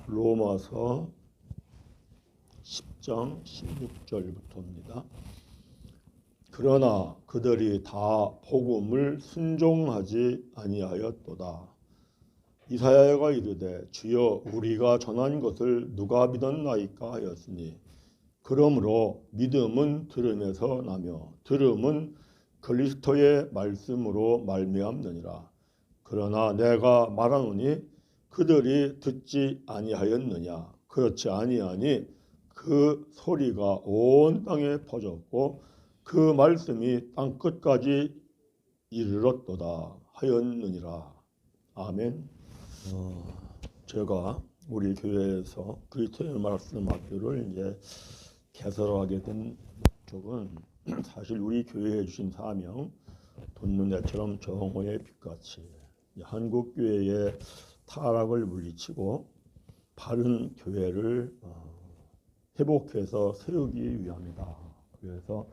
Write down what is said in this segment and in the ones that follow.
로마서 10장 16절부터입니다. 그러나 그들이 다 복음을 순종하지 아니하였도다. 이사야가 이르되 주여 우리가 전한 것을 누가 믿었나이까 하였으니 그러므로 믿음은 들음에서 나며 들음은 그리스도의 말씀으로 말미암느니라. 그러나 내가 말하노니 그들이 듣지 아니하였느냐. 그렇지 아니하니 그 소리가 온 땅에 퍼졌고 그 말씀이 땅 끝까지 이르렀도다 하였느니라. 아멘. 제가 우리 교회에서 그리스도의 말씀 학교를 이제 개설하게 된 목적은 사실 우리 교회에 주신 사명, 돋는 해처럼 정오의 빛같이 한국 교회의 타락을 물리치고 바른 교회를 회복해서 세우기 위함이다. 그래서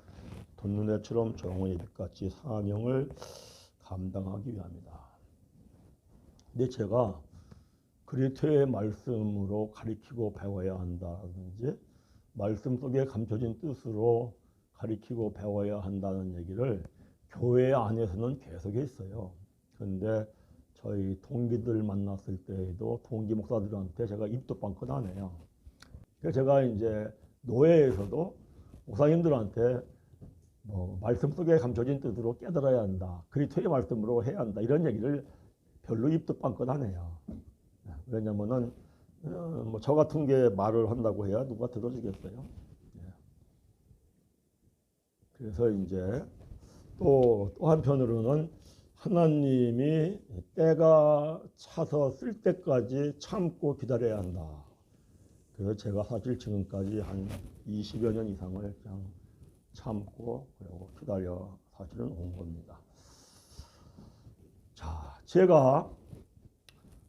돋는 해처럼 정오의 빛같이 사명을 감당하기 위함이다. 근데 제가 그리스도의 말씀으로 가리키고 배워야 한다든지 말씀 속에 감춰진 뜻으로 가리키고 배워야 한다는 얘기를 교회 안에서는 계속 했어요. 그런데 저희 동기들 만났을 때에도 동기 목사들한테 제가 입도 빵긋 안 해요. 그래서 제가 이제 노예에서도 목사님들한테 말씀 속에 감춰진 뜻으로 깨달아야 한다. 그리스도의 말씀으로 해야 한다. 이런 얘기를 별로 입도 빵긋 안 해요. 왜냐면은 저 같은 게 말을 한다고 해야 누가 들어주겠어요. 그래서 이제 또 한편으로는 하나님이 때가 차서 쓸 때까지 참고 기다려야 한다. 그래서 제가 사실 지금까지 한 20여 년 이상을 그냥 참고 그리고 기다려 사실은 온 겁니다. 자, 제가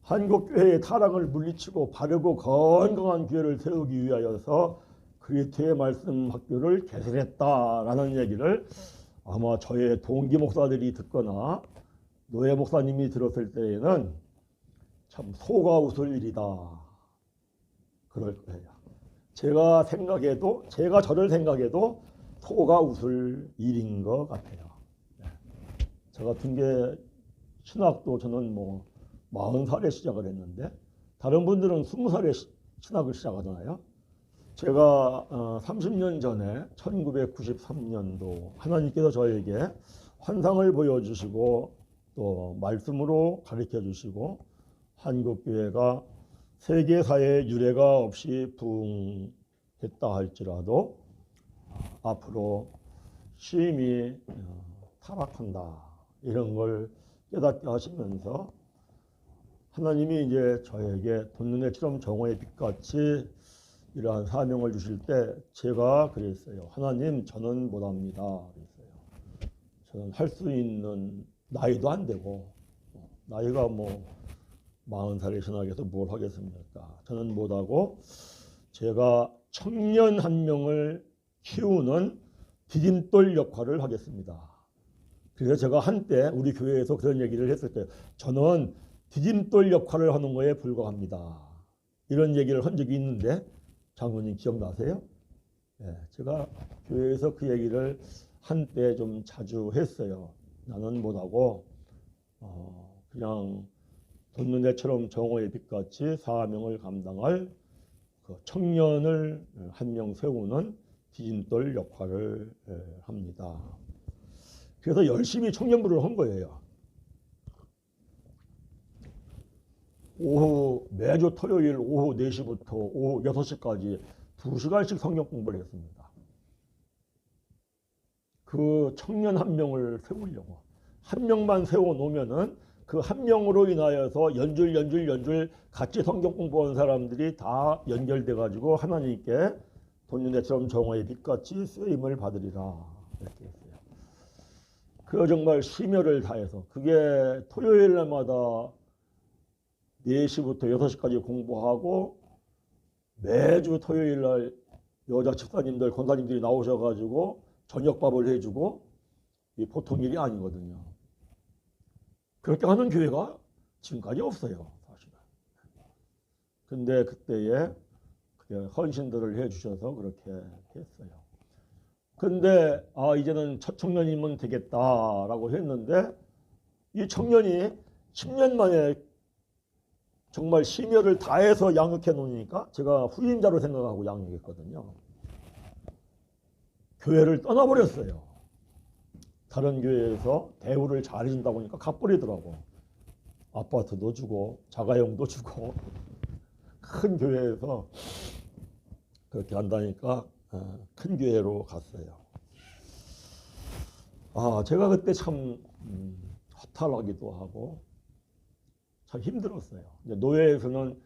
한국교회의 타락을 물리치고 바르고 건강한 교회를 세우기 위하여서 그리스도의 말씀 학교를 개설했다라는 얘기를 아마 저의 동기 목사들이 듣거나 노예 목사님이 들었을 때에는 참 소가 웃을 일이다. 그럴 거예요. 제가 저를 생각해도 소가 웃을 일인 것 같아요. 저 같은 게 신학도 저는 40살에 시작을 했는데 다른 분들은 20살에 신학을 시작하잖아요. 제가 30년 전에 1993년도 하나님께서 저에게 환상을 보여주시고 또 말씀으로 가르쳐 주시고 한국교회가 세계사에 유례가 없이 부흥했다 할지라도 앞으로 심히 타락한다 이런 걸 깨닫게 하시면서 하나님이 이제 저에게 돋는 해처럼 정오의 빛같이 이러한 사명을 주실 때 제가 그랬어요. 하나님, 저는 못합니다. 그랬어요. 저는 할 수 있는 나이도 안 되고 나이가 40살의 신학에서 뭘 하겠습니까? 저는 못하고 제가 청년 한 명을 키우는 디딤돌 역할을 하겠습니다. 그래서 제가 한때 우리 교회에서 그런 얘기를 했을 때 저는 디딤돌 역할을 하는 거에 불과합니다. 이런 얘기를 한 적이 있는데 장로님 기억나세요? 네, 제가 교회에서 그 얘기를 한때 좀 자주 했어요. 나는 못하고 그냥 돋는 해처럼 정오의 빛같이 사명을 감당할 그 청년을 한 명 세우는 디딤돌 역할을 합니다. 그래서 열심히 청년부를 한 거예요. 매주 토요일 오후 4시부터 오후 6시까지 2시간씩 성경 공부를 했습니다. 그 청년 한 명을 세우려고. 한 명만 세워놓으면은 그 한 명으로 인하여서 연줄 같이 성경 공부한 사람들이 다 연결돼가지고 하나님께 돋는 해처럼 정오의 빛같이 쓰임을 받으리라. 이렇게 했어요. 그 정말 심혈을 다해서 그게 토요일 날마다 4시부터 6시까지 공부하고 매주 토요일 날 여자 집사님들, 권사님들이 나오셔가지고 저녁밥을 해주고 이 보통 일이 아니거든요. 그렇게 하는 교회가 지금까지 없어요. 사실은. 근데 그때에 헌신들을 해주셔서 그렇게 했어요. 근데 이제는 첫 청년이면 되겠다라고 했는데 이 청년이 10년 만에 정말 심혈을 다해서 양육해 놓으니까 제가 후임자로 생각하고 양육했거든요. 교회를 떠나버렸어요. 다른 교회에서 대우를 잘해준다고 하니까 갚버리더라고. 아파트도 주고 자가용도 주고 큰 교회에서 그렇게 한다니까 큰 교회로 갔어요. 제가 그때 참 허탈하기도 하고 참 힘들었어요. 이제 노예에서는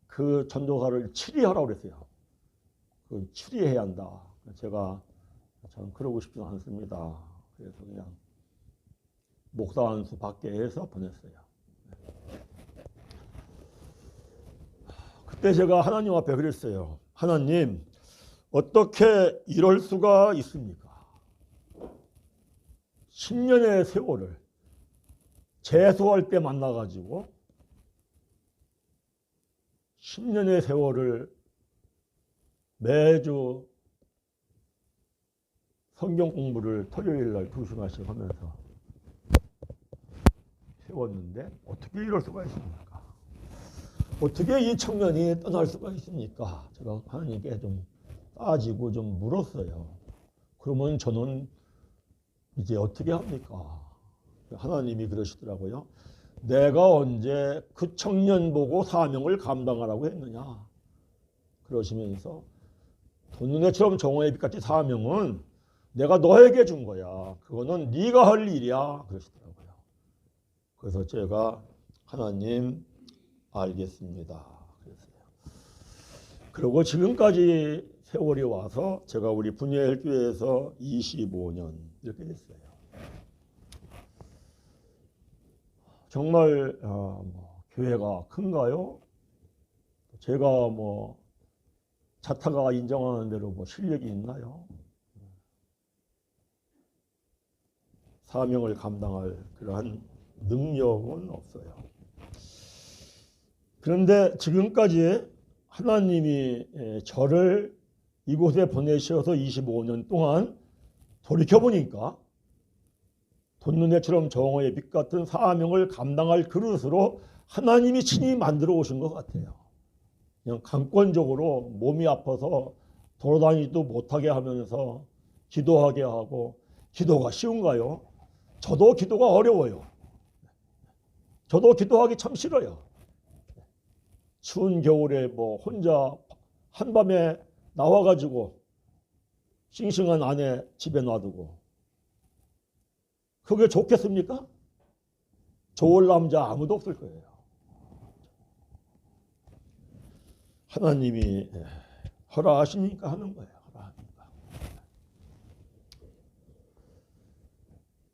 그 전도사를 추리하라고 그랬어요. 그 추리해야 한다. 제가 참 그러고 싶지는 않습니다. 그래서 그냥 목사 안수 받게 해서 보냈어요. 그때 제가 하나님 앞에 그랬어요. 하나님, 어떻게 이럴 수가 있습니까? 10년의 세월을 재수할 때 만나가지고 10년의 세월을 매주 성경 공부를 토요일 날 2시간씩 하면서 세웠는데 어떻게 이럴 수가 있습니까? 어떻게 이 청년이 떠날 수가 있습니까? 제가 하나님께 좀 따지고 좀 물었어요. 그러면 저는 이제 어떻게 합니까? 하나님이 그러시더라고요. 내가 언제 그 청년 보고 사명을 감당하라고 했느냐? 그러시면서 돈눈에처럼 정오의 빛같이 사명은 내가 너에게 준 거야. 그거는 네가 할 일이야. 그러시더라고요. 그래서 제가 하나님 알겠습니다. 그랬어요. 그리고 지금까지 세월이 와서 제가 우리 분야일 교회에서 25년 이렇게 됐어요. 정말 교회가 큰가요? 제가 자타가 인정하는 대로 실력이 있나요? 사명을 감당할 그러한 능력은 없어요. 그런데 지금까지 하나님이 저를 이곳에 보내셔서 25년 동안 돌이켜보니까 돋눈해처럼 정오의 빛 같은 사명을 감당할 그릇으로 하나님이 친히 만들어 오신 것 같아요. 그냥 강권적으로 몸이 아파서 돌아다니지도 못하게 하면서 기도하게 하고, 기도가 쉬운가요? 저도 기도가 어려워요. 저도 기도하기 참 싫어요. 추운 겨울에 혼자 한밤에 나와가지고 싱싱한 아내 집에 놔두고 그게 좋겠습니까? 좋을 남자 아무도 없을 거예요. 하나님이 허락하시니까 하는 거예요. 허락하니까.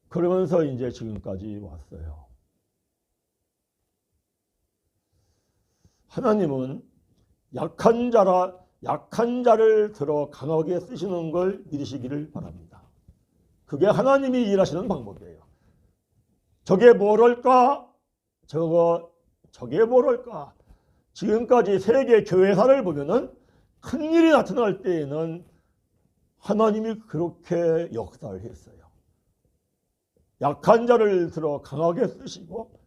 그러면서 이제 지금까지 왔어요. 하나님은 약한 자를 들어 강하게 쓰시는 걸 믿으시기를 바랍니다. 그게 하나님이 일하시는 방법이에요. 저게 뭐랄까? 저게 뭐랄까? 지금까지 세계 교회사를 보면은 큰 일이 나타날 때에는 하나님이 그렇게 역사를 했어요. 약한 자를 들어 강하게 쓰시고,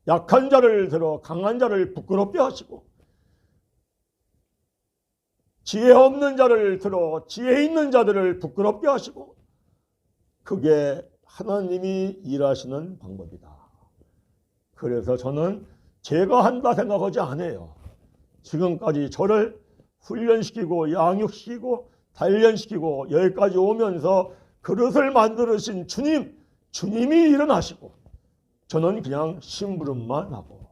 약한 자를 들어 강한 자를 부끄럽게 하시고, 지혜 없는 자를 들어 지혜 있는 자들을 부끄럽게 하시고, 그게 하나님이 일하시는 방법이다. 그래서 저는 제가 한다 생각하지 않아요. 지금까지 저를 훈련시키고 양육시키고 단련시키고 여기까지 오면서 그릇을 만드신 주님이 일어나시고 저는 그냥 심부름만 하고,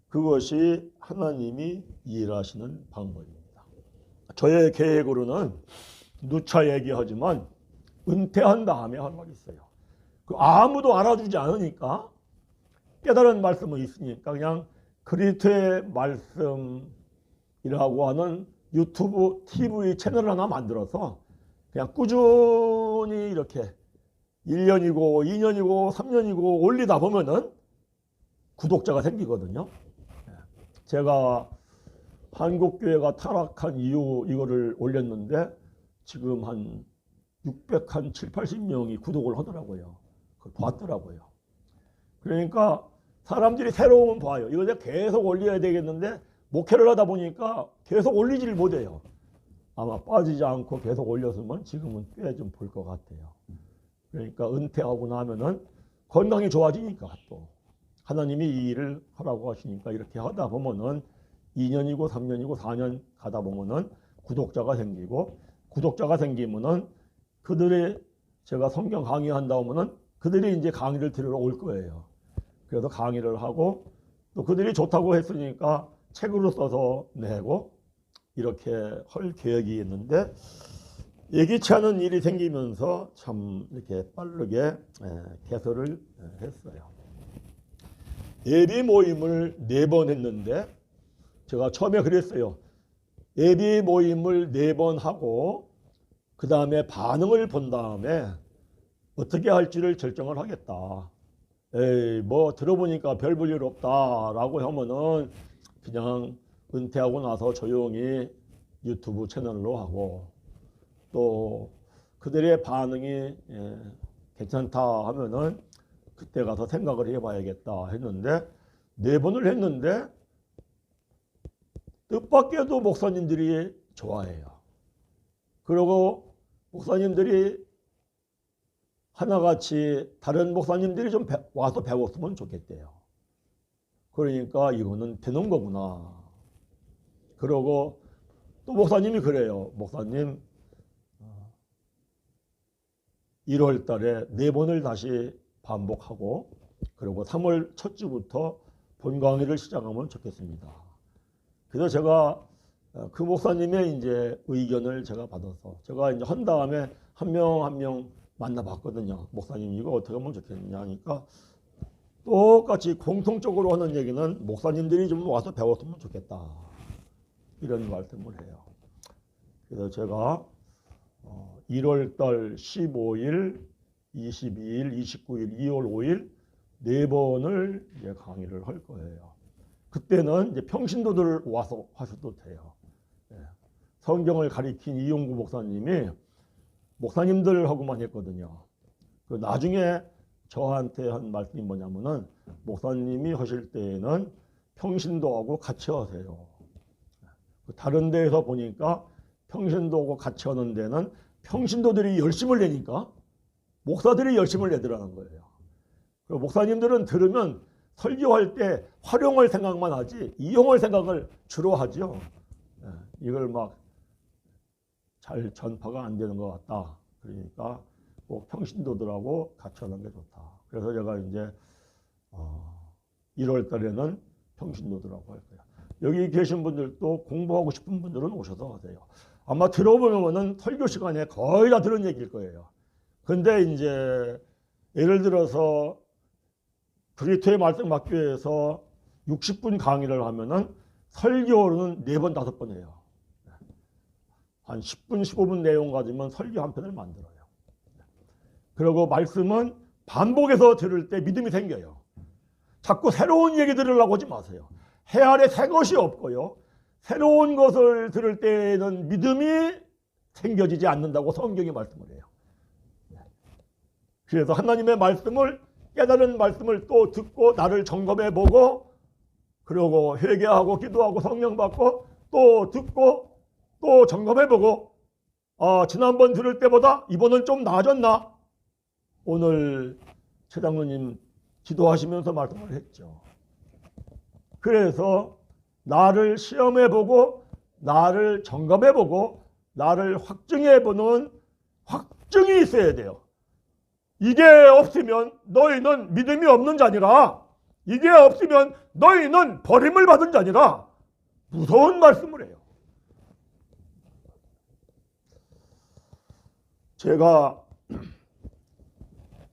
그것이 하나님이 일하시는 방법입니다. 저의 계획으로는 누차 얘기하지만 은퇴한 다음에 할 말이 있어요. 아무도 알아주지 않으니까 깨달은 말씀은 있으니까 그냥 그리스도의 말씀이라고 하는 유튜브 TV 채널 하나 만들어서 그냥 꾸준히 이렇게 1년이고 2년이고 3년이고 올리다 보면은 구독자가 생기거든요. 제가 한국교회가 타락한 이유 이거를 올렸는데 지금 한 7, 80명이 구독을 하더라고요. 그걸 봤더라고요. 그러니까 사람들이 새로운 봐요. 이거 내가 계속 올려야 되겠는데 목회를 하다 보니까 계속 올리지를 못해요. 아마 빠지지 않고 계속 올렸으면 지금은 꽤 좀 볼 것 같아요. 그러니까 은퇴하고 나면은 건강이 좋아지니까 또 하나님이 이 일을 하라고 하시니까 이렇게 하다 보면은 2년이고 3년이고 4년 가다 보면은 구독자가 생기고, 구독자가 생기면은 그들이 제가 성경 강의한다 하면은 그들이 이제 강의를 들으러 올 거예요. 그래서 강의를 하고 또 그들이 좋다고 했으니까 책으로 써서 내고 이렇게 할 계획이 있는데, 예기치 않은 일이 생기면서 참 이렇게 빠르게 개설을 했어요. 예비 모임을 4번 했는데 제가 처음에 그랬어요. 예비 모임을 4번 하고 그 다음에 반응을 본 다음에 어떻게 할지를 결정을 하겠다. 에이, 뭐 들어보니까 별 볼 일 없다라고 하면은 그냥 은퇴하고 나서 조용히 유튜브 채널로 하고, 또 그들의 반응이 괜찮다 하면은 그때 가서 생각을 해봐야겠다 했는데 4번을 했는데 뜻밖에도 목사님들이 좋아해요. 그리고 목사님들이 하나같이 다른 목사님들이 좀 와서 배웠으면 좋겠대요. 그러니까 이거는 되는 거구나. 그러고 또 목사님이 그래요. 목사님 1월 달에 4번을 다시 반복하고 그리고 3월 첫 주부터 본 강의를 시작하면 좋겠습니다. 그래서 제가 그 목사님의 이제 의견을 제가 받아서 제가 이제 한 다음에 한 명 한 명 만나봤거든요. 목사님 이거 어떻게 하면 좋겠느냐 하니까 똑같이 공통적으로 하는 얘기는 목사님들이 좀 와서 배웠으면 좋겠다. 이런 말씀을 해요. 그래서 제가 1월 달 15일, 22일, 29일, 2월 5일 4번을 이제 강의를 할 거예요. 그때는 이제 평신도들 와서 하셔도 돼요. 성경을 가리킨 이용구 목사님이 목사님들하고만 했거든요. 나중에 저한테 한 말씀이 뭐냐면은 목사님이 하실 때에는 평신도하고 같이 하세요. 다른 데에서 보니까 평신도하고 같이 하는 데는 평신도들이 열심을 내니까 목사들이 열심을 내더라는 거예요. 목사님들은 들으면 설교할 때 활용할 생각만 하지 이용할 생각을 주로 하죠. 이걸 막 잘 전파가 안 되는 것 같다. 그러니까 꼭 평신도들하고 같이 하는 게 좋다. 그래서 제가 이제 1월 달에는 평신도들하고 할 거예요. 여기 계신 분들도 공부하고 싶은 분들은 오셔서 하세요. 아마 들어보면은 설교 시간에 거의 다 들은 얘기일 거예요. 근데 이제 예를 들어서 브리토의 말씀학교에서 60분 강의를 하면은 설교로는 4번, 5번 해요. 한 10분, 15분 내용 가지면 설교 한 편을 만들어요. 그리고 말씀은 반복해서 들을 때 믿음이 생겨요. 자꾸 새로운 얘기 들으려고 하지 마세요. 해 아래 새 것이 없고요. 새로운 것을 들을 때는 믿음이 생겨지지 않는다고 성경이 말씀을 해요. 그래서 하나님의 말씀을 깨달은 말씀을 또 듣고 나를 점검해 보고 그러고 회개하고 기도하고 성령 받고 또 듣고 또 점검해 보고 지난번 들을 때보다 이번은 좀 나아졌나? 오늘 최 장로님 기도하시면서 말씀을 했죠. 그래서 나를 시험해 보고 나를 점검해 보고 나를 확증해 보는 확증이 있어야 돼요. 이게 없으면 너희는 믿음이 없는 자니라. 이게 없으면 너희는 버림을 받은 자니라. 무서운 말씀을 해요. 제가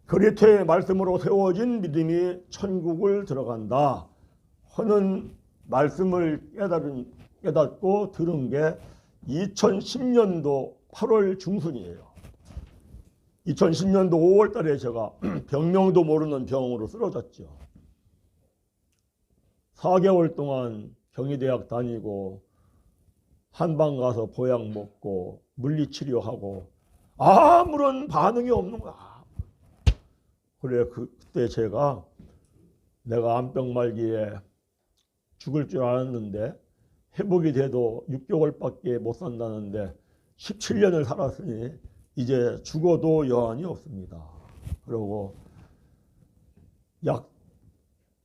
그리스도의 말씀으로 세워진 믿음이 천국을 들어간다 하는 말씀을 깨닫고 들은 게 2010년도 8월 중순이에요. 2010년도 5월 달에 제가 병명도 모르는 병으로 쓰러졌죠. 4개월 동안 경희대학 다니고 한방 가서 보약 먹고 물리치료하고 아무런 반응이 없는 거야. 그래 그때 제가 내가 암병 말기에 죽을 줄 알았는데 회복이 돼도 6개월밖에 못 산다는데 17년을 살았으니 이제 죽어도 여한이 없습니다. 그리고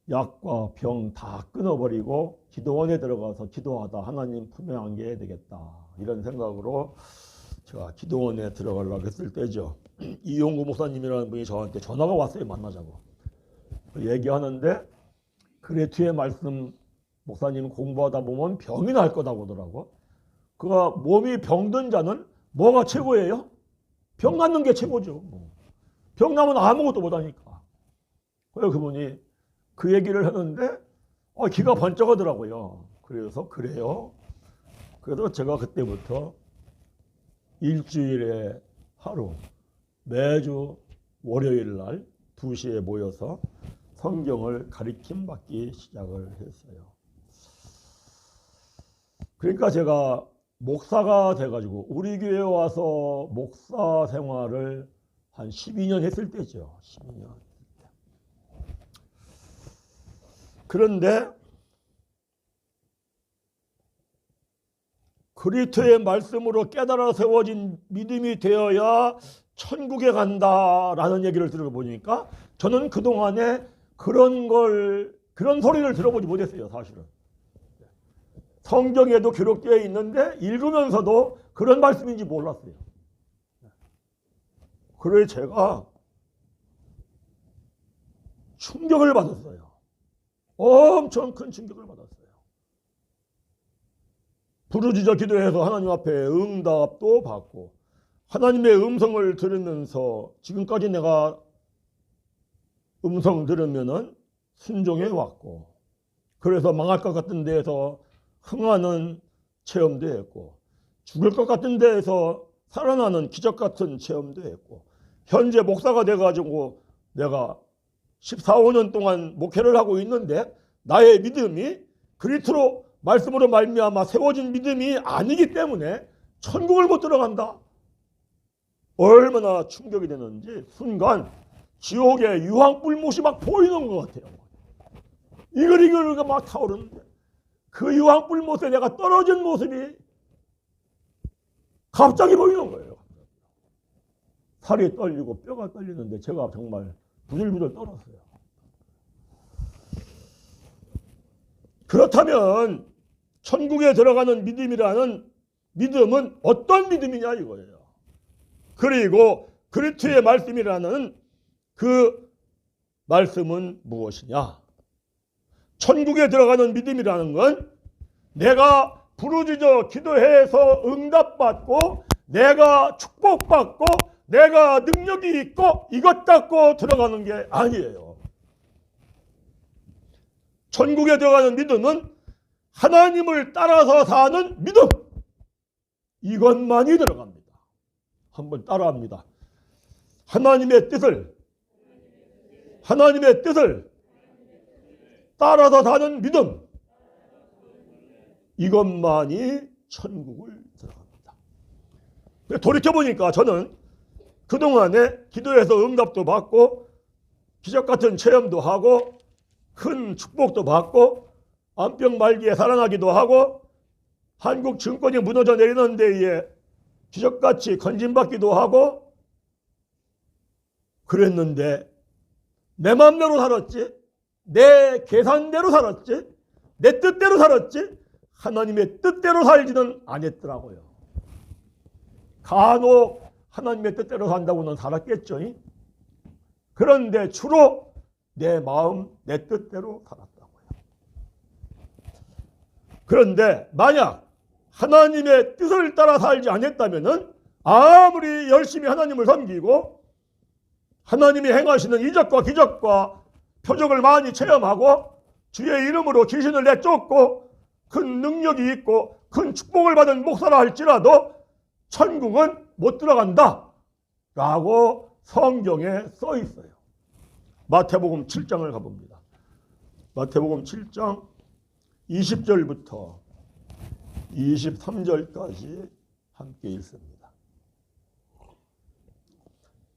약과 병 다 끊어버리고 기도원에 들어가서 기도하다 하나님 품에 안겨야 되겠다. 이런 생각으로 제가 기도원에 들어가려고 했을 때죠. 이용구 목사님이라는 분이 저한테 전화가 왔어요. 만나자고. 얘기하는데 그레투의 말씀 목사님 공부하다 보면 병이 날 거다고 하더라고. 그가 몸이 병든 자는 뭐가 최고예요? 병 낫는 게 최고죠. 병 나면 아무것도 못하니까. 그래서 그분이 그 얘기를 하는데 기가 번쩍하더라고요. 그래서 그래요. 그래서 제가 그때부터 일주일에 하루 매주 월요일 날 2시에 모여서 성경을 가르침 받기 시작을 했어요. 그러니까 제가 목사가 돼가지고 우리 교회에 와서 목사 생활을 한 12년 했을 때죠. 12년. 그런데 그리스도의 말씀으로 깨달아 세워진 믿음이 되어야 천국에 간다라는 얘기를 들어보니까 저는 그동안에 그런 소리를 들어보지 못했어요. 사실은. 성경에도 기록되어 있는데 읽으면서도 그런 말씀인지 몰랐어요. 그래서 제가 충격을 받았어요. 엄청 큰 충격을 받았어요. 부르짖어 기도해서 하나님 앞에 응답도 받고 하나님의 음성을 들으면서 지금까지 내가 음성 들으면은 순종해 왔고 그래서 망할 것 같은 데에서 흥하는 체험도 했고 죽을 것 같은 데에서 살아나는 기적 같은 체험도 했고 현재 목사가 돼가지고 내가 14, 15년 동안 목회를 하고 있는데 나의 믿음이 그리스도 말씀으로 말미암아 세워진 믿음이 아니기 때문에 천국을 못 들어간다. 얼마나 충격이 되는지 순간 지옥의 유황불못이 막 보이는 것 같아요. 이글이글 막 타오르는데 그 유황불못에 내가 떨어진 모습이 갑자기 보이는 거예요. 살이 떨리고 뼈가 떨리는데 제가 정말 부들부들 떨었어요. 그렇다면 천국에 들어가는 믿음이라는 믿음은 어떤 믿음이냐 이거예요. 그리고 그리스도의 말씀이라는 그 말씀은 무엇이냐? 천국에 들어가는 믿음이라는 건 내가 부르짖어 기도해서 응답받고 내가 축복받고 내가 능력이 있고 이것 갖고 들어가는 게 아니에요. 천국에 들어가는 믿음은 하나님을 따라서 사는 믿음. 이것만이 들어갑니다. 한번 따라합니다. 하나님의 뜻을 따라서 사는 믿음. 이것만이 천국을 들어갑니다. 돌이켜보니까 저는 그동안에 기도해서 응답도 받고 기적 같은 체험도 하고 큰 축복도 받고 암병 말기에 살아나기도 하고 한국 증권이 무너져 내리는 데에 기적같이 건진받기도 하고 그랬는데 내 마음대로 살았지, 내 계산대로 살았지, 내 뜻대로 살았지 하나님의 뜻대로 살지는 않았더라고요. 간혹 하나님의 뜻대로 산다고는 살았겠죠. 그런데 주로 내 마음, 내 뜻대로 살았다고요. 그런데 만약 하나님의 뜻을 따라 살지 않았다면 아무리 열심히 하나님을 섬기고 하나님이 행하시는 이적과 기적과 표적을 많이 체험하고 주의 이름으로 귀신을 내쫓고 큰 능력이 있고 큰 축복을 받은 목사라 할지라도 천국은 못 들어간다 라고 성경에 써 있어요. 마태복음 7장을 가봅니다. 마태복음 7장 20절부터 23절까지 함께 읽습니다.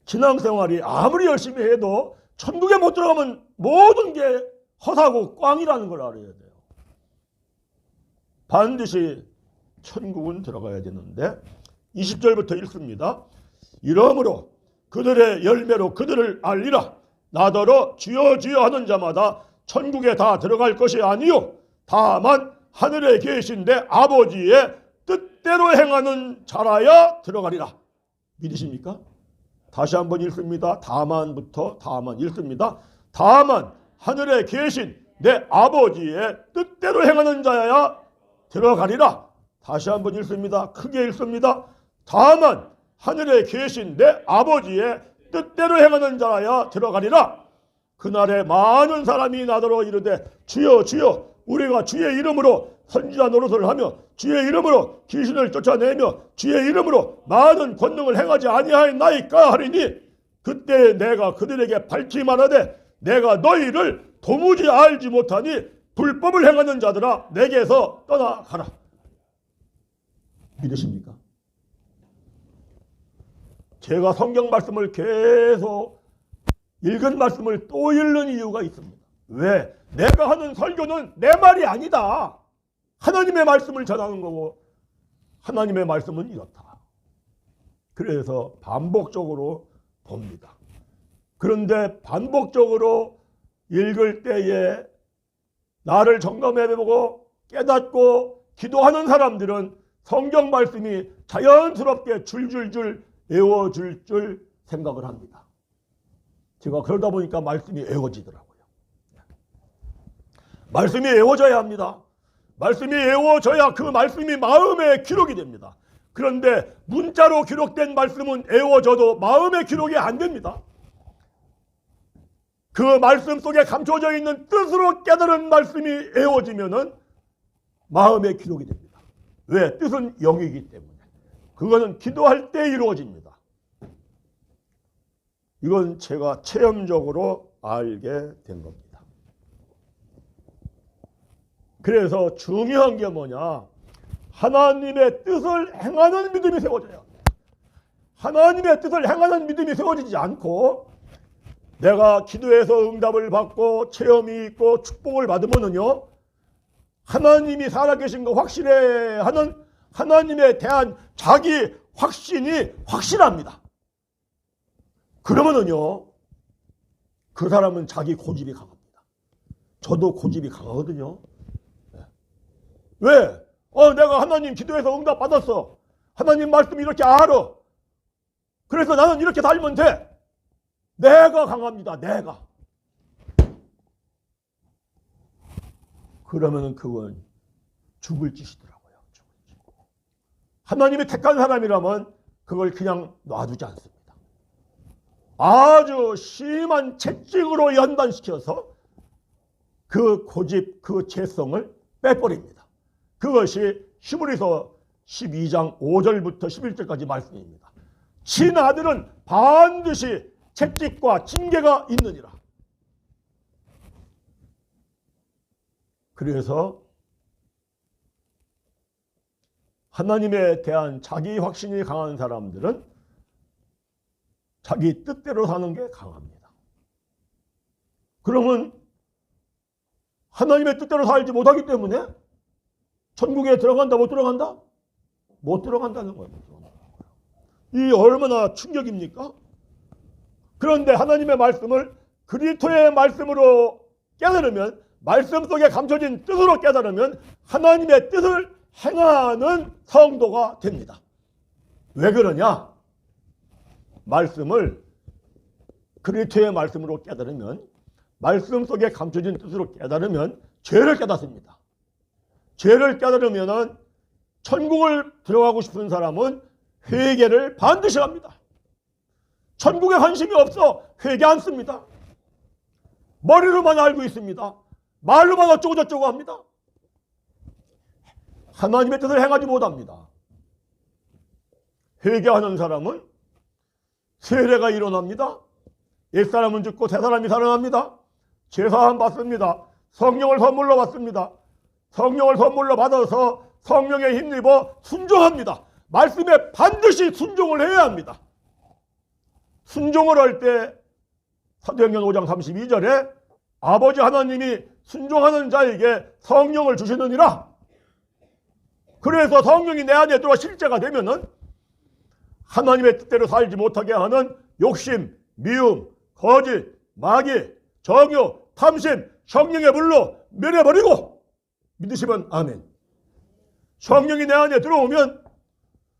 신앙생활이 아무리 열심히 해도 천국에 못 들어가면 모든 게 허사고 꽝이라는 걸 알아야 돼요. 반드시 천국은 들어가야 되는데 20절부터 읽습니다. 이러므로 그들의 열매로 그들을 알리라. 나더러 주여 주여 하는 자마다 천국에 다 들어갈 것이 아니요 다만 하늘에 계신 내 아버지의 뜻대로 행하는 자라야 들어가리라. 믿으십니까? 다시 한번 읽습니다. 다만부터 다만 읽습니다. 다만 하늘에 계신 내 아버지의 뜻대로 행하는 자야 들어가리라. 다시 한번 읽습니다. 크게 읽습니다. 다만 하늘에 계신 내 아버지의 뜻대로 행하는 자라야 들어가리라. 그날에 많은 사람이 나더러 이르되 주여 주여 우리가 주의 이름으로 선지자 노릇을 하며 주의 이름으로 귀신을 쫓아내며 주의 이름으로 많은 권능을 행하지 아니하였나이까 하리니 그때 내가 그들에게 밝히 말하되 내가 너희를 도무지 알지 못하니 불법을 행하는 자들아 내게서 떠나가라. 믿으십니까? 제가 성경 말씀을 계속 읽은 말씀을 또 읽는 이유가 있습니다. 왜? 내가 하는 설교는 내 말이 아니다. 하나님의 말씀을 전하는 거고 하나님의 말씀은 이렇다. 그래서 반복적으로 봅니다. 그런데 반복적으로 읽을 때에 나를 점검해보고 깨닫고 기도하는 사람들은 성경 말씀이 자연스럽게 줄줄줄 외워질 줄 생각을 합니다. 제가 그러다 보니까 말씀이 외워지더라고요. 말씀이 외워져야 합니다. 말씀이 외워져야 그 말씀이 마음에 기록이 됩니다. 그런데 문자로 기록된 말씀은 외워져도 마음에 기록이 안 됩니다. 그 말씀 속에 감춰져 있는 뜻으로 깨달은 말씀이 외워지면은 마음에 기록이 됩니다. 왜? 뜻은 영이기 때문에. 그거는 기도할 때 이루어집니다. 이건 제가 체험적으로 알게 된 겁니다. 그래서 중요한 게 뭐냐? 하나님의 뜻을 행하는 믿음이 세워져야 합니다. 하나님의 뜻을 행하는 믿음이 세워지지 않고 내가 기도해서 응답을 받고 체험이 있고 축복을 받으면은요, 하나님이 살아계신 거 확실해 하는 하나님에 대한 자기 확신이 확실합니다. 그러면은요, 그 사람은 자기 고집이 강합니다. 저도 고집이 강하거든요. 왜? 내가 하나님 기도해서 응답 받았어. 하나님 말씀 이렇게 알아. 그래서 나는 이렇게 살면 돼. 내가 강합니다. 내가. 그러면은 그건 죽을 짓이더라고요. 하나님이 택한 사람이라면 그걸 그냥 놔두지 않습니다. 아주 심한 채찍으로 연단시켜서 그 고집, 그 죄성을 빼버립니다. 그것이 히브리서 12장 5절부터 11절까지 말씀입니다. 친아들은 반드시 채찍과 징계가 있느니라. 그래서 하나님에 대한 자기 확신이 강한 사람들은 자기 뜻대로 사는 게 강합니다. 그러면 하나님의 뜻대로 살지 못하기 때문에 천국에 들어간다, 못 들어간다? 못 들어간다는 거예요. 이 얼마나 충격입니까? 그런데 하나님의 말씀을 그리스도의 말씀으로 깨달으면, 말씀 속에 감춰진 뜻으로 깨달으면 하나님의 뜻을 행하는 성도가 됩니다. 왜 그러냐? 말씀을 그리스도의 말씀으로 깨달으면, 말씀 속에 감춰진 뜻으로 깨달으면 죄를 깨닫습니다. 죄를 깨달으면 천국을 들어가고 싶은 사람은 회개를 반드시 합니다. 천국에 관심이 없어 회개 안 씁니다. 머리로만 알고 있습니다. 말로만 어쩌고 저쩌고 합니다. 하나님의 뜻을 행하지 못합니다. 회개하는 사람은 세례가 일어납니다. 옛사람은 죽고 새사람이 살아납니다. 제사함 받습니다. 성령을 선물로 받습니다. 성령을 선물로 받아서 성령에 힘입어 순종합니다. 말씀에 반드시 순종을 해야 합니다. 순종을 할 때 사도행전 5장 32절에 아버지 하나님이 순종하는 자에게 성령을 주시느니라. 그래서 성령이 내 안에 들어와 실제가 되면은 하나님의 뜻대로 살지 못하게 하는 욕심, 미움, 거짓, 마귀, 정욕, 탐심, 성령의 불로 멸해버리고, 믿으시면 아멘. 성령이 내 안에 들어오면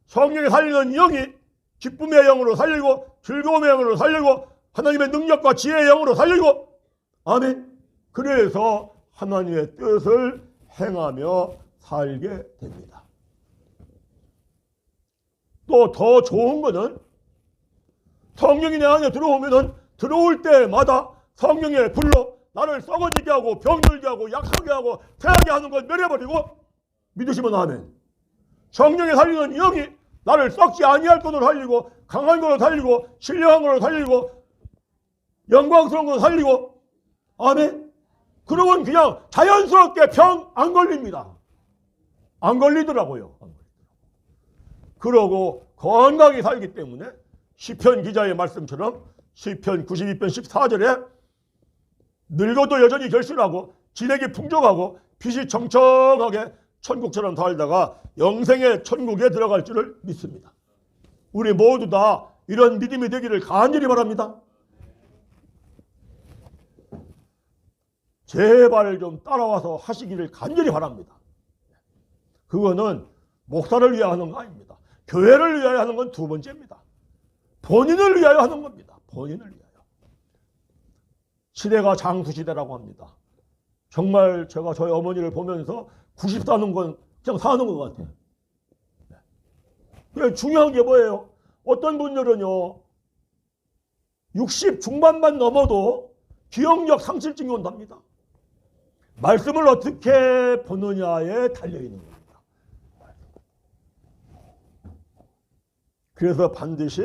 성령이 살리는 영이 기쁨의 영으로 살리고, 즐거움의 영으로 살리고, 하나님의 능력과 지혜의 영으로 살리고, 아멘. 그래서 하나님의 뜻을 행하며 살게 됩니다. 또 더 좋은 것은 성령이 내 안에 들어오면은 들어올 때마다 성령의 불로 나를 썩어지게 하고 병들게 하고 약하게 하고 태하게 하는 것 멸해버리고, 믿으시면 아멘. 성령이 살리는 영이 나를 썩지 아니할 것으로 살리고, 강한 것으로 살리고, 신령한 것으로 살리고, 영광스러운 것으로 살리고, 아멘. 그러면 그냥 자연스럽게 병 안 걸립니다. 안 걸리더라고요. 그러고 건강히 살기 때문에 시편 기자의 말씀처럼 시편 92편 14절에 늙어도 여전히 결실하고 진액이 풍족하고 빛이 청청하게 천국처럼 살다가 영생의 천국에 들어갈 줄을 믿습니다. 우리 모두 다 이런 믿음이 되기를 간절히 바랍니다. 제발 좀 따라와서 하시기를 간절히 바랍니다. 그거는 목사를 위하여 하는 거 아닙니다. 교회를 위하여 하는 건 두 번째입니다. 본인을 위하여 하는 겁니다. 본인을 위하여. 시대가 장수시대라고 합니다. 정말 제가 저희 어머니를 보면서 90 사는 건 그냥 사는 것 같아요. 그래, 중요한 게 뭐예요? 어떤 분들은요, 60 중반만 넘어도 기억력 상실증이 온답니다. 말씀을 어떻게 보느냐에 달려있는 겁니다. 그래서 반드시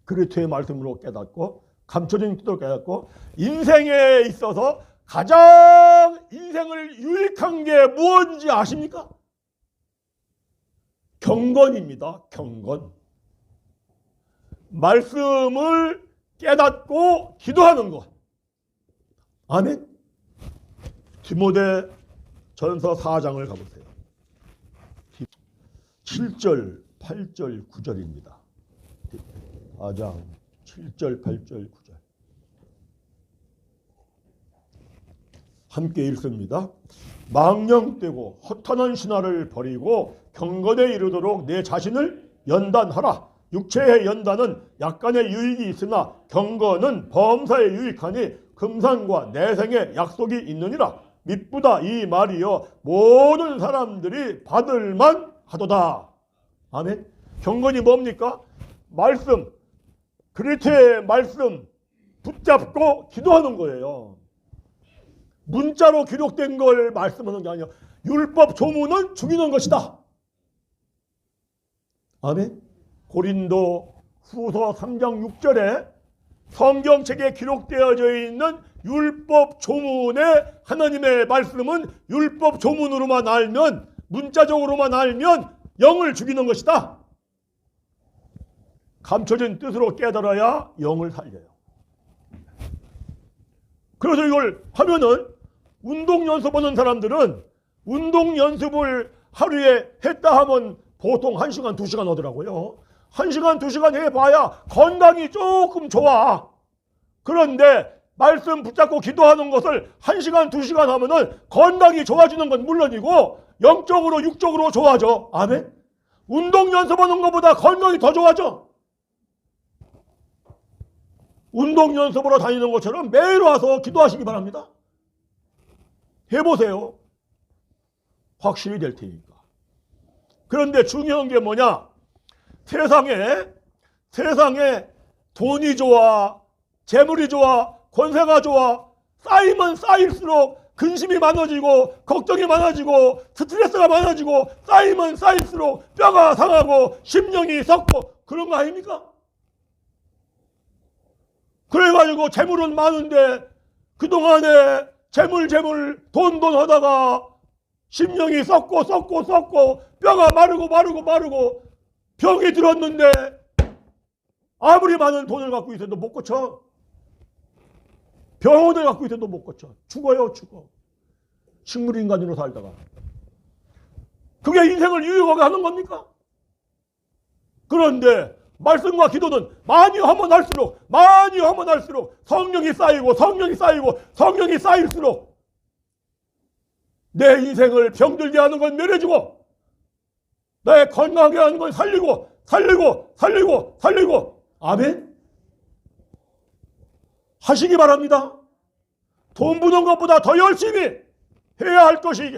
그리스도의 말씀으로 깨닫고 감춰진 뜻으로 깨닫고, 인생에 있어서 가장 인생을 유익한 게 무엇인지 아십니까? 경건입니다. 경건. 말씀을 깨닫고 기도하는 것. 아멘. 디모데 전서 4장을 가보세요. 7절, 8절, 9절입니다. 4장 7절, 8절, 9절. 함께 읽습니다. 망령되고 허탄한 신화를 버리고 경건에 이르도록 내 자신을 연단하라. 육체의 연단은 약간의 유익이 있으나 경건은 범사에 유익하니 금상과 내생의 약속이 있느니라. 미쁘다 이 말이여 모든 사람들이 받을만 하도다. 아멘. 경건이 뭡니까? 말씀, 그리스도의 말씀 붙잡고 기도하는 거예요. 문자로 기록된 걸 말씀하는 게 아니야. 율법 조문은 죽이는 것이다. 아멘. 고린도 후서 3장 6절에 성경책에 기록되어져 있는 율법 조문의 하나님의 말씀은 율법 조문으로만 알면, 문자적으로만 알면 영을 죽이는 것이다. 감춰진 뜻으로 깨달아야 영을 살려요. 그래서 이걸 하면은 운동 연습하는 사람들은 운동 연습을 하루에 했다 하면 보통 1시간, 2시간 하더라고요. 1시간, 2시간 해봐야 건강이 조금 좋아. 그런데 말씀 붙잡고 기도하는 것을 1시간, 2시간 하면은 건강이 좋아지는 건 물론이고 영적으로, 육적으로 좋아져. 아멘. 운동 연습하는 것보다 건강이 더 좋아져. 운동 연습으로 다니는 것처럼 매일 와서 기도하시기 바랍니다. 해보세요. 확실히 될 테니까. 그런데 중요한 게 뭐냐? 세상에 돈이 좋아, 재물이 좋아, 권세가 좋아, 쌓이면 쌓일수록 근심이 많아지고 걱정이 많아지고 스트레스가 많아지고 쌓이면 쌓일수록 뼈가 상하고 심령이 썩고 그런 거 아닙니까? 그래가지고 재물은 많은데 그동안에 재물 돈 하다가 심령이 썩고 뼈가 마르고 병이 들었는데 아무리 많은 돈을 갖고 있어도 못 고쳐. 병원을 갖고 있어도 못 고쳐. 죽어. 식물인간으로 살다가. 그게 인생을 유익하게 하는 겁니까? 그런데 말씀과 기도는 많이 하면 할수록 성령이 쌓일수록 내 인생을 병들게 하는 건 멸해주고 내 건강하게 하는 건 살리고 아멘? 하시기 바랍니다. 돈 버는 것보다 더 열심히 해야 할 것이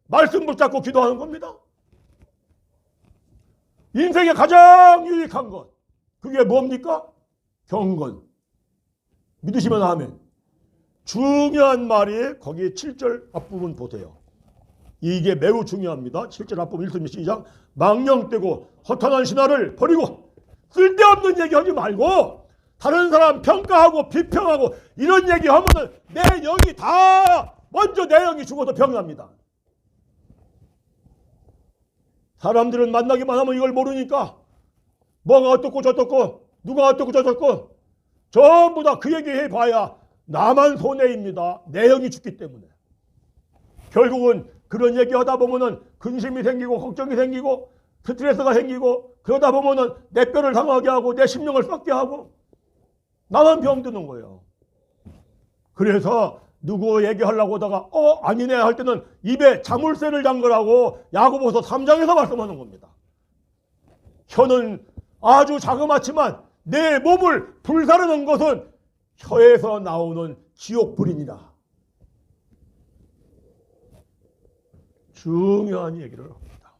말씀 붙잡고 기도하는 겁니다. 인생에 가장 유익한 것, 그게 뭡니까? 경건. 믿으시면 아멘. 중요한 말이 거기 7절 앞부분 보세요. 이게 매우 중요합니다. 7절 앞부분 읽습니다. 시작. 망령되고 허탄한 신화를 버리고 쓸데없는 얘기하지 말고 다른 사람 평가하고 비평하고 이런 얘기하면은 내 영이 다 먼저 내 영이 죽어서 병납니다. 사람들은 만나기만 하면 이걸 모르니까 뭐가 어떻고 저떻고 누가 어떻고 저떻고 전부 다 그 얘기 해봐야 나만 손해입니다. 내 영이 죽기 때문에. 결국은 그런 얘기하다 보면은 근심이 생기고 걱정이 생기고 스트레스가 생기고 그러다 보면은 내 뼈를 상하게 하고 내 심령을 썩게 하고 나만 병드는 거예요. 그래서 누구 얘기하려고 하다가 아니네 할 때는 입에 자물쇠를 잠그라고 야고보서 3장에서 말씀하는 겁니다. 혀는 아주 자그맣지만 내 몸을 불사르는 것은 혀에서 나오는 지옥불이니라. 중요한 얘기를 합니다.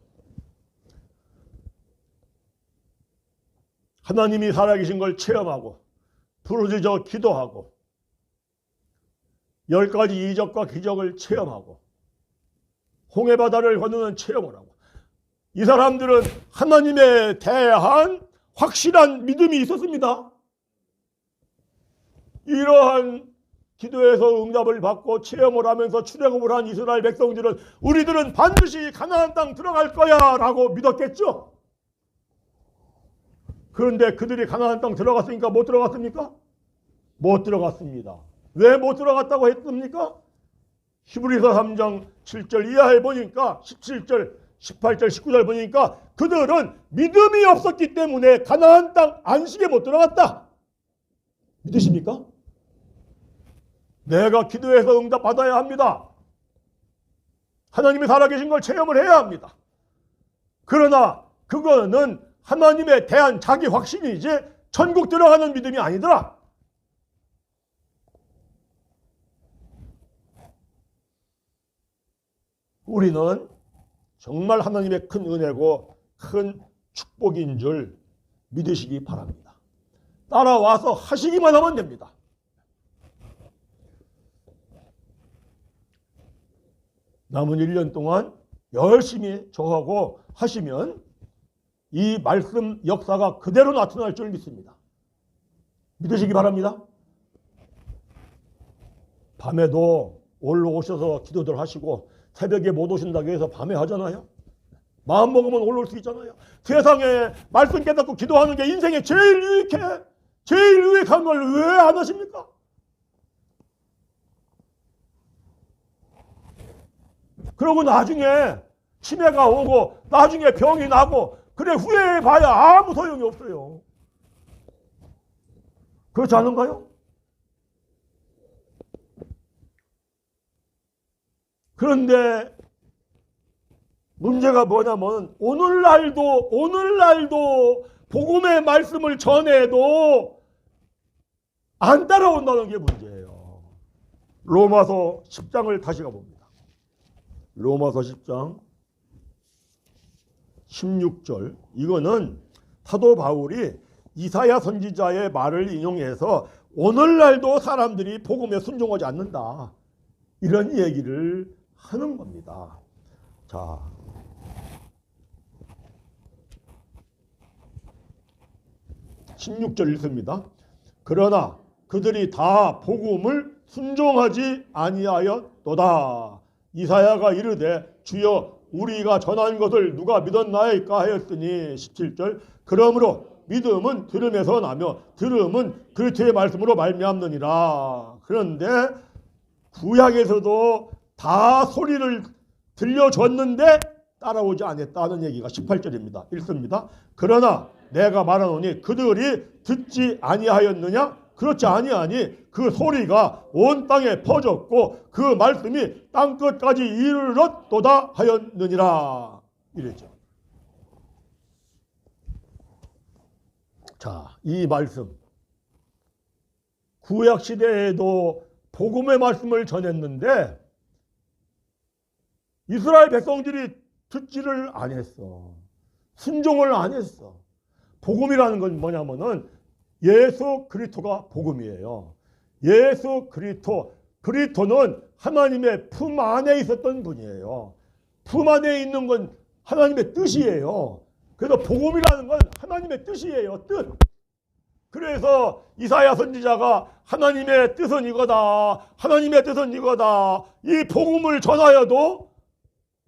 하나님이 살아계신 걸 체험하고 부르짖어 기도하고 10가지 이적과 기적을 체험하고 홍해바다를 건너는 체험을 하고 이 사람들은 하나님에 대한 확실한 믿음이 있었습니다. 이러한 기도에서 응답을 받고 체험을 하면서 출애굽을 한 이스라엘 백성들은 우리들은 반드시 가나안 땅 들어갈 거야 라고 믿었겠죠. 그런데 그들이 가나안 땅 들어갔으니까 못 들어갔습니까? 못 들어갔습니다. 왜 못 들어갔다고 했습니까? 히브리서 3장 7절 이하에 보니까 17절, 18절, 19절 보니까 그들은 믿음이 없었기 때문에 가나안 땅 안식에 못 들어갔다. 믿으십니까? 내가 기도해서 응답 받아야 합니다. 하나님이 살아계신 걸 체험을 해야 합니다. 그러나 그거는 하나님에 대한 자기 확신이지 천국 들어가는 믿음이 아니더라. 우리는 정말 하나님의 큰 은혜고 큰 축복인 줄 믿으시기 바랍니다. 따라와서 하시기만 하면 됩니다. 남은 1년 동안 열심히 저하고 하시면 이 말씀 역사가 그대로 나타날 줄 믿습니다. 믿으시기 바랍니다. 밤에도 올라오셔서 기도들 하시고 새벽에 못 오신다고 해서 밤에 하잖아요. 마음 먹으면 올라올 수 있잖아요. 세상에 말씀 깨닫고 기도하는 게 인생에 제일 유익해. 제일 유익한 걸 왜 안 하십니까? 그러고 나중에 치매가 오고 나중에 병이 나고 그래 후회해봐야 아무 소용이 없어요. 그렇지 않은가요? 그런데 문제가 뭐냐면 오늘날도 복음의 말씀을 전해도 안 따라온다는 게 문제예요. 로마서 10장을 다시 가봅니다. 로마서 10장 16절 이거는 사도 바울이 이사야 선지자의 말을 인용해서 오늘날도 사람들이 복음에 순종하지 않는다. 이런 얘기를 하는 겁니다. 자, 16절 읽습니다. 그러나 그들이 다 복음을 순종하지 아니하였도다. 이사야가 이르되 주여 우리가 전한 것을 누가 믿었나이까 하였으니 17절 그러므로 믿음은 들음에서 나며 들음은 그리스도의 말씀으로 말미암느니라. 그런데 구약에서도 다 소리를 들려줬는데 따라오지 않았다는 얘기가 18절입니다. 읽습니다. 그러나 내가 말하노니 그들이 듣지 아니하였느냐? 그렇지 아니하니 그 소리가 온 땅에 퍼졌고 그 말씀이 땅끝까지 이르렀도다 하였느니라. 이랬죠. 자, 이 말씀 구약 시대에도 복음의 말씀을 전했는데 이스라엘 백성들이 듣지를 안 했어. 순종을 안 했어. 복음이라는 건 뭐냐면은 예수 그리스도가 복음이에요. 예수 그리스도는 하나님의 품 안에 있었던 분이에요. 품 안에 있는 건 하나님의 뜻이에요. 그래서 복음이라는 건 하나님의 뜻이에요. 뜻. 그래서 이사야 선지자가 하나님의 뜻은 이거다. 하나님의 뜻은 이거다. 이 복음을 전하여도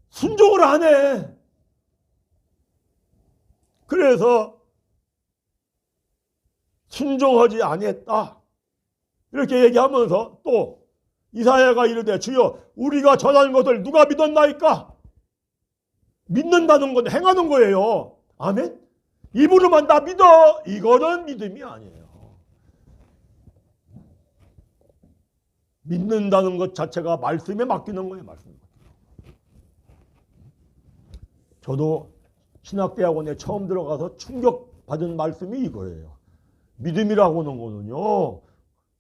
순종을 안 해. 그래서 순종하지 아니했다. 이렇게 얘기하면서 또 이사야가 이르되 주여 우리가 전하는 것을 누가 믿었나이까? 믿는다는 건 행하는 거예요. 아멘? 입으로만 다 믿어. 이거는 믿음이 아니에요. 믿는다는 것 자체가 말씀에 맡기는 거예요. 말씀에. 저도 신학대학원에 처음 들어가서 충격받은 말씀이 이거예요. 믿음이라고 하는 거는요.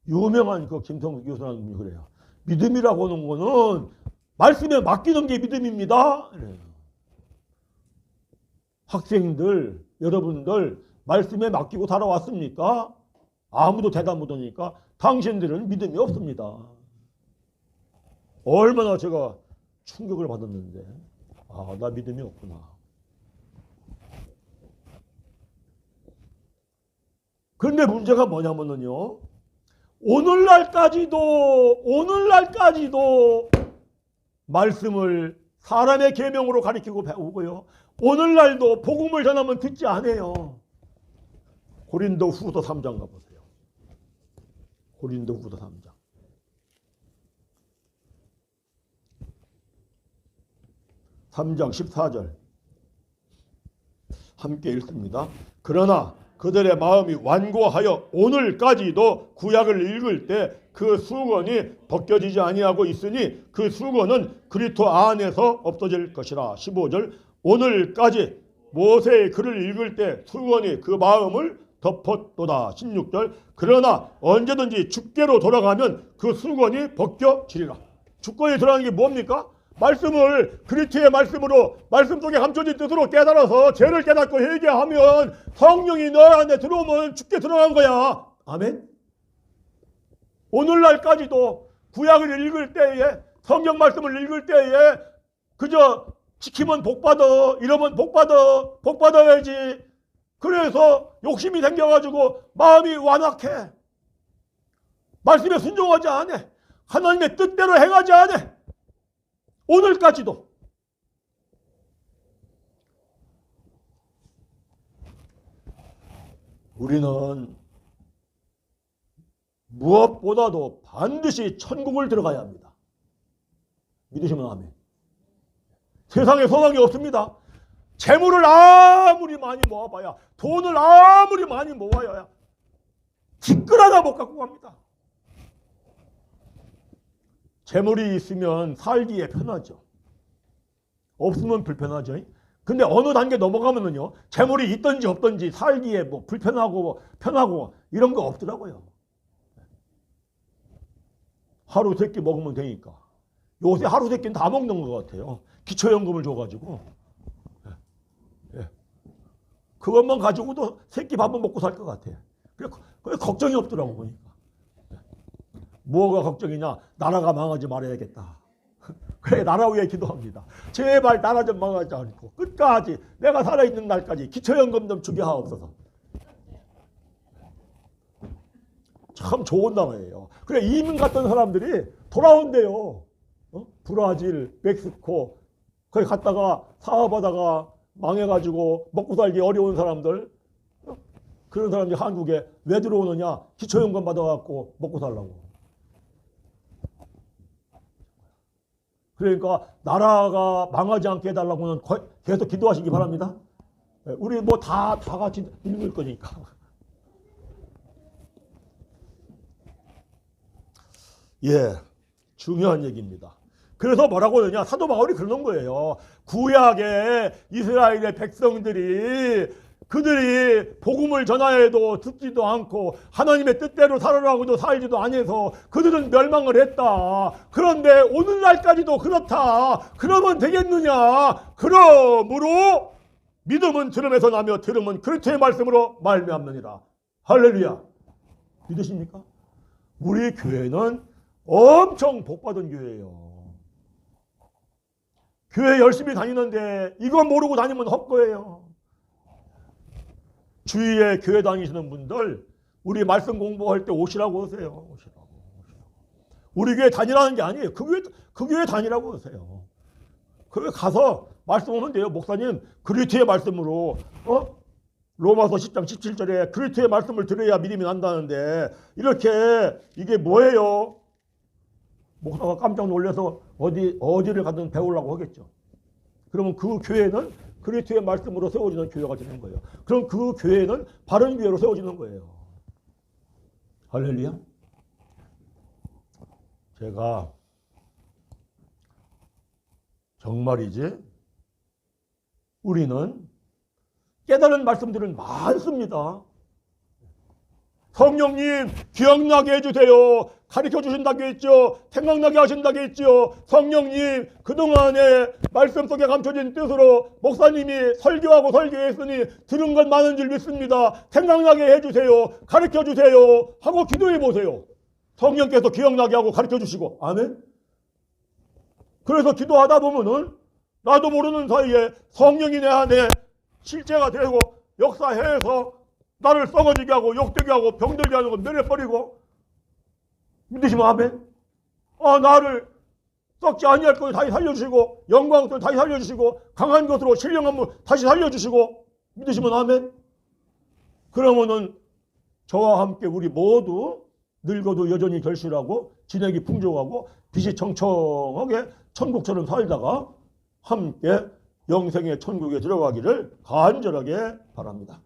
유명한 그 김성수 교수라는 분이 그래요. 믿음이라고 하는 거는 말씀에 맡기는 게 믿음입니다. 그래요. 학생들, 여러분들 말씀에 맡기고 살아왔습니까? 아무도 대답 못하니까 당신들은 믿음이 없습니다. 얼마나 제가 충격을 받았는데 아, 나 믿음이 없구나. 그런데 문제가 뭐냐면요. 오늘날까지도 말씀을 사람의 계명으로 가르치고 배우고요. 오늘날도 복음을 전하면 듣지 않아요. 고린도후서 3장 가보세요. 고린도후서 3장. 3장 14절 함께 읽습니다. 그러나 그들의 마음이 완고하여 오늘까지도 구약을 읽을 때 그 수건이 벗겨지지 아니하고 있으니 그 수건은 그리스도 안에서 없어질 것이라. 15절 오늘까지 모세의 글을 읽을 때 수건이 그 마음을 덮었도다. 16절 그러나 언제든지 주께로 돌아가면 그 수건이 벗겨지리라. 주권이 들어가는 게 뭡니까? 말씀을 그리스도의 말씀으로 말씀 속에 감춰진 뜻으로 깨달아서 죄를 깨닫고 회개하면 성령이 너 안에 들어오면 죽게 들어간 거야. 아멘. 오늘날까지도 구약을 읽을 때에 성경 말씀을 읽을 때에 그저 지키면 복받아 이러면 복받아야지. 그래서 욕심이 생겨가지고 마음이 완악해. 말씀에 순종하지 않아. 하나님의 뜻대로 행하지 않아. 오늘까지도. 우리는 무엇보다도 반드시 천국을 들어가야 합니다. 믿으시면 아멘. 세상에 소망이 없습니다. 재물을 아무리 많이 모아봐야, 돈을 아무리 많이 모아야 티끌 하나 못 갖고 갑니다. 재물이 있으면 살기에 편하죠. 없으면 불편하죠. 근데 어느 단계 넘어가면은요, 재물이 있든지 없든지 살기에 뭐 불편하고 편하고 이런 거 없더라고요. 하루 세 끼 먹으면 되니까. 요새 하루 세 끼는 다 먹는 것 같아요. 기초연금을 줘가지고. 그것만 가지고도 세 끼 밥은 먹고 살 것 같아요. 그래 걱정이 없더라고 보니까. 뭐가 걱정이냐? 나라가 망하지 말아야겠다. 그래 나라 위에 기도합니다. 제발 나라 좀 망하지 않고 끝까지 내가 살아있는 날까지 기초연금 좀 주게 하옵소서. 참 좋은 나라예요. 그래 이민 갔던 사람들이 돌아온대요. 브라질, 멕시코 거기 갔다가 사업하다가 망해가지고 먹고 살기 어려운 사람들 그런 사람들이 한국에 왜 들어오느냐? 기초연금 받아갖고 먹고 살라고. 그러니까 나라가 망하지 않게 해달라고는 계속 기도하시기 바랍니다. 우리 뭐 다 같이 읽을 거니까. 예, 중요한 얘기입니다. 그래서 뭐라고 하느냐? 사도 바울이 그러는 거예요. 구약의 이스라엘의 백성들이 그들이 복음을 전하여도 듣지도 않고 하나님의 뜻대로 살아라고도 살지도 아니해서 그들은 멸망을 했다. 그런데 오늘날까지도 그렇다. 그러면 되겠느냐? 그러므로 믿음은 들음에서 나며 들음은 그리스도의 말씀으로 말미암느니라. 할렐루야. 믿으십니까? 우리 교회는 엄청 복받은 교회예요. 교회 열심히 다니는데 이거 모르고 다니면 헛거예요. 주위에 교회 다니시는 분들 우리 말씀 공부할 때 오시라고 하세요. 오시라고. 우리 교회 다니라는 게 아니에요. 그 교회 다니라고 하세요. 거기 가서 말씀하면 돼요. 목사님 그리스도의 말씀으로 로마서 10장 17절에 그리스도의 말씀을 들어야 믿음이 난다는데 이렇게 이게 뭐예요? 목사가 깜짝 놀라서 어디를 가든 배우려고 하겠죠. 그러면 그 교회는 그리스도의 말씀으로 세워지는 교회가 되는 거예요. 그럼 그 교회는 바른 교회로 세워지는 거예요. 할렐루야. 제가 정말이지 우리는 깨달은 말씀들은 많습니다. 성령님 기억나게 해주세요. 가르쳐 주신다고 했죠. 생각나게 하신다고 했죠. 성령님 그동안에 말씀 속에 감춰진 뜻으로 목사님이 설교하고 설교했으니 들은 것 많은 줄 믿습니다. 생각나게 해주세요. 가르쳐 주세요. 하고 기도해 보세요. 성령께서 기억나게 하고 가르쳐 주시고. 아멘. 그래서 기도하다 보면은 나도 모르는 사이에 성령이 내 안에 실제가 되고 역사해서 나를 썩어지게 하고 욕되게 하고 병들게 하는 거 내려버리고. 믿으시면 아멘. 나를 썩지 아니할 것을 다시 살려주시고 영광스러운 다시 살려주시고 강한 것으로 신령함을 다시 살려주시고. 믿으시면 아멘. 그러면은 저와 함께 우리 모두 늙어도 여전히 결실하고 진액이 풍족하고 빛이 청청하게 천국처럼 살다가 함께 영생의 천국에 들어가기를 간절하게 바랍니다.